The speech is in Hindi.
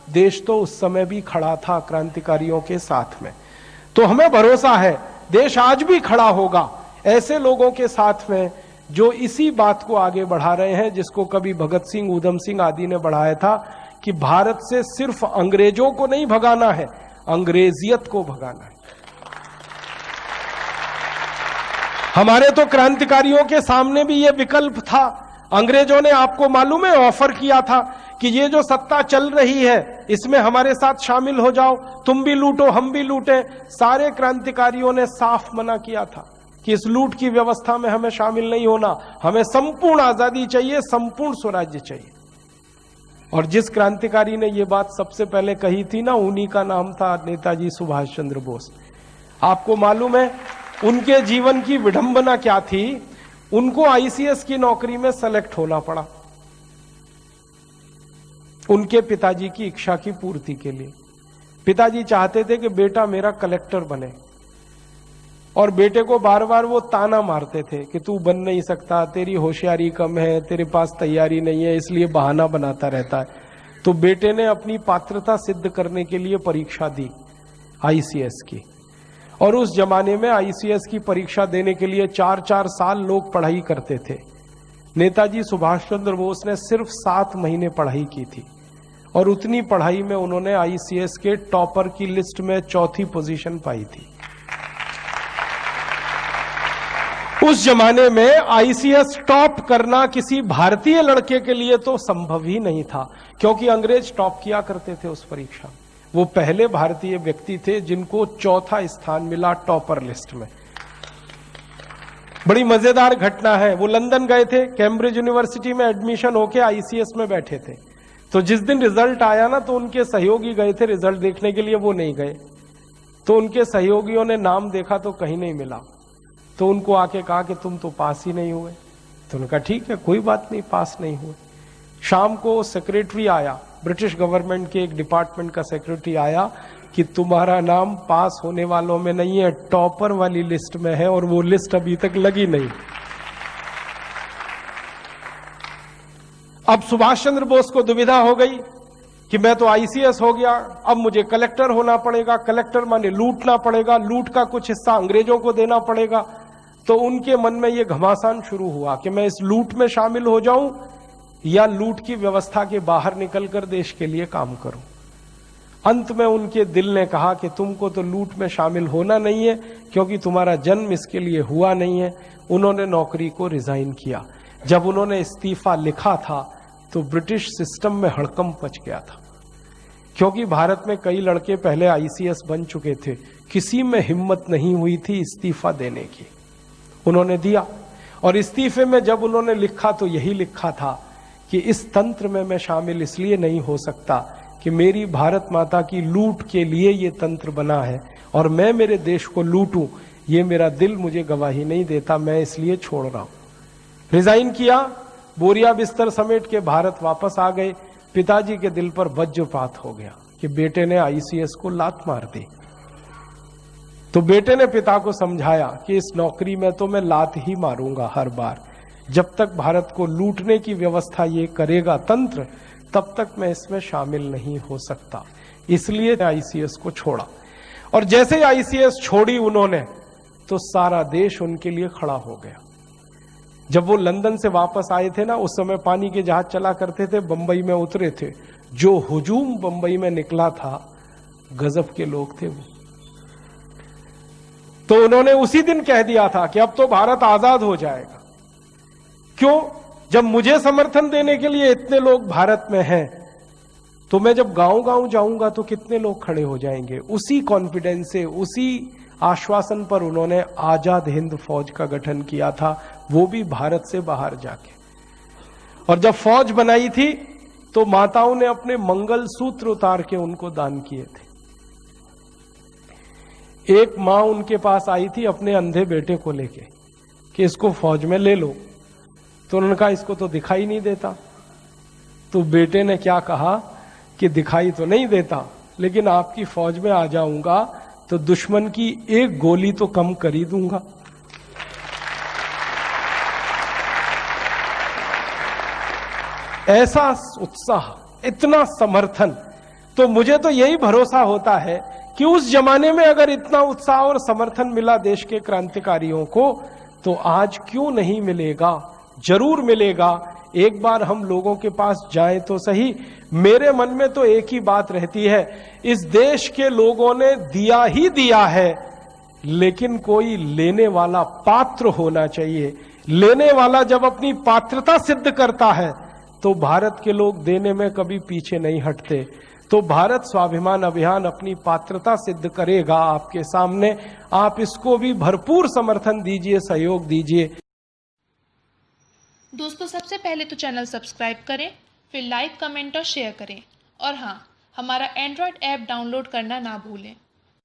देश तो उस समय भी खड़ा था क्रांतिकारियों के साथ में। तो हमें भरोसा है देश आज भी खड़ा होगा ऐसे लोगों के साथ में जो इसी बात को आगे बढ़ा रहे हैं, जिसको कभी भगत सिंह, ऊधम सिंह आदि ने बढ़ाया था कि भारत से सिर्फ अंग्रेजों को नहीं भगाना है, अंग्रेजियत को भगाना है। हमारे तो क्रांतिकारियों के सामने भी यह विकल्प था। अंग्रेजों ने, आपको मालूम है, ऑफर किया था कि ये जो सत्ता चल रही है इसमें हमारे साथ शामिल हो जाओ, तुम भी लूटो हम भी लूटें। सारे क्रांतिकारियों ने साफ मना किया था कि इस लूट की व्यवस्था में हमें शामिल नहीं होना, हमें संपूर्ण आजादी चाहिए, संपूर्ण स्वराज्य चाहिए। और जिस क्रांतिकारी ने यह बात सबसे पहले कही थी ना, उन्हीं का नाम था नेताजी सुभाष चंद्र बोस। आपको मालूम है उनके जीवन की विडंबना क्या थी? उनको आईसीएस की नौकरी में सेलेक्ट होना पड़ा उनके पिताजी की इच्छा की पूर्ति के लिए। पिताजी चाहते थे कि बेटा मेरा कलेक्टर बने, और बेटे को बार बार वो ताना मारते थे कि तू बन नहीं सकता, तेरी होशियारी कम है, तेरे पास तैयारी नहीं है, इसलिए बहाना बनाता रहता है। तो बेटे ने अपनी पात्रता सिद्ध करने के लिए परीक्षा दी आईसीएस की, और उस जमाने में आईसीएस की परीक्षा देने के लिए 4-4 साल लोग पढ़ाई करते थे। नेताजी सुभाष चंद्र बोस ने सिर्फ 7 महीने पढ़ाई की थी, और उतनी पढ़ाई में उन्होंने आईसीएस के टॉपर की लिस्ट में 4थी पोजीशन पाई थी। उस जमाने में आईसीएस टॉप करना किसी भारतीय लड़के के लिए तो संभव ही नहीं था, क्योंकि अंग्रेज टॉप किया करते थे उस परीक्षा। वो पहले भारतीय व्यक्ति थे जिनको 4था स्थान मिला टॉपर लिस्ट में। बड़ी मजेदार घटना है, वो लंदन गए थे, कैम्ब्रिज यूनिवर्सिटी में एडमिशन होके आईसीएस में बैठे थे। तो जिस दिन रिजल्ट आया ना, तो उनके सहयोगी गए थे रिजल्ट देखने के लिए, वो नहीं गए। तो उनके सहयोगियों ने नाम देखा तो कहीं नहीं मिला, तो उनको आके कहा कि तुम तो पास ही नहीं हुए। तो उन्होंने कहा ठीक है कोई बात नहीं, पास नहीं हुए। शाम को सेक्रेटरी आया, ब्रिटिश गवर्नमेंट के एक डिपार्टमेंट का सेक्रेटरी आया कि तुम्हारा नाम पास होने वालों में नहीं है, टॉपर वाली लिस्ट में है, और वो लिस्ट अभी तक लगी नहीं। अब सुभाष चंद्र बोस को दुविधा हो गई कि मैं तो आईसीएस हो गया, अब मुझे कलेक्टर होना पड़ेगा, कलेक्टर माने लूटना पड़ेगा, लूट का कुछ हिस्सा अंग्रेजों को देना पड़ेगा। तो उनके मन में यह घमासान शुरू हुआ कि मैं इस लूट में शामिल हो जाऊं या लूट की व्यवस्था के बाहर निकलकर देश के लिए काम करूं। अंत में उनके दिल ने कहा कि तुमको तो लूट में शामिल होना नहीं है, क्योंकि तुम्हारा जन्म इसके लिए हुआ नहीं है। उन्होंने नौकरी को रिजाइन किया। जब उन्होंने इस्तीफा लिखा था तो ब्रिटिश सिस्टम में हड़कंप मच गया था, क्योंकि भारत में कई लड़के पहले आईसीएस बन चुके थे, किसी में हिम्मत नहीं हुई थी इस्तीफा देने की। उन्होंने दिया, और इस्तीफे में जब उन्होंने लिखा तो यही लिखा था कि इस तंत्र में मैं शामिल इसलिए नहीं हो सकता कि मेरी भारत माता की लूट के लिए ये तंत्र बना है, और मैं मेरे देश को लूटूं ये मेरा दिल मुझे गवाही नहीं देता, मैं इसलिए छोड़ रहा हूं। रिजाइन किया, बोरिया बिस्तर समेट के भारत वापस आ गए। पिताजी के दिल पर वज्रपात हो गया कि बेटे ने आईसीएस को लात मार दी। तो बेटे ने पिता को समझाया कि इस नौकरी में तो मैं लात ही मारूंगा हर बार, जब तक भारत को लूटने की व्यवस्था ये करेगा तंत्र, तब तक मैं इसमें शामिल नहीं हो सकता। इसलिए आईसीएस को छोड़ा, और जैसे ही आईसीएस छोड़ी उन्होंने, तो सारा देश उनके लिए खड़ा हो गया। जब वो लंदन से वापस आए थे ना, उस समय पानी के जहाज चला करते थे, बंबई में उतरे थे, जो हुजूम बंबई में निकला था, गजब के लोग थे वो। तो उन्होंने उसी दिन कह दिया था कि अब तो भारत आजाद हो जाएगा। क्यों? जब मुझे समर्थन देने के लिए इतने लोग भारत में हैं, तो मैं जब गांव-गांव जाऊंगा तो कितने लोग खड़े हो जाएंगे। उसी कॉन्फिडेंस से, उसी आश्वासन पर उन्होंने आजाद हिंद फौज का गठन किया था, वो भी भारत से बाहर जाके। और जब फौज बनाई थी तो माताओं ने अपने मंगल सूत्र उतार के उनको दान किए थे। एक मां उनके पास आई थी अपने अंधे बेटे को लेके कि इसको फौज में ले लो। तो उन्होंने कहा इसको तो दिखाई नहीं देता। तो बेटे ने क्या कहा कि दिखाई तो नहीं देता, लेकिन आपकी फौज में आ जाऊंगा तो दुश्मन की एक गोली तो कम कर ही दूंगा। ऐसा उत्साह, इतना समर्थन तो मुझे तो यही भरोसा होता है कि उस जमाने में अगर इतना उत्साह और समर्थन मिला देश के क्रांतिकारियों को, तो आज क्यों नहीं मिलेगा? जरूर मिलेगा। एक बार हम लोगों के पास जाएं तो सही। मेरे मन में तो एक ही बात रहती है, इस देश के लोगों ने दिया ही दिया है, लेकिन कोई लेने वाला पात्र होना चाहिए। लेने वाला जब अपनी पात्रता सिद्ध करता है तो भारत के लोग देने में कभी पीछे नहीं हटते। तो भारत स्वाभिमान अभियान अपनी पात्रता सिद्ध करेगा आपके सामने। आप इसको भी भरपूर समर्थन दीजिए, सहयोग दीजिए। दोस्तों, सबसे पहले तो चैनल सब्सक्राइब करें, फिर लाइक, कमेंट और शेयर करें। और हाँ, हमारा एंड्रॉयड ऐप डाउनलोड करना ना भूलें।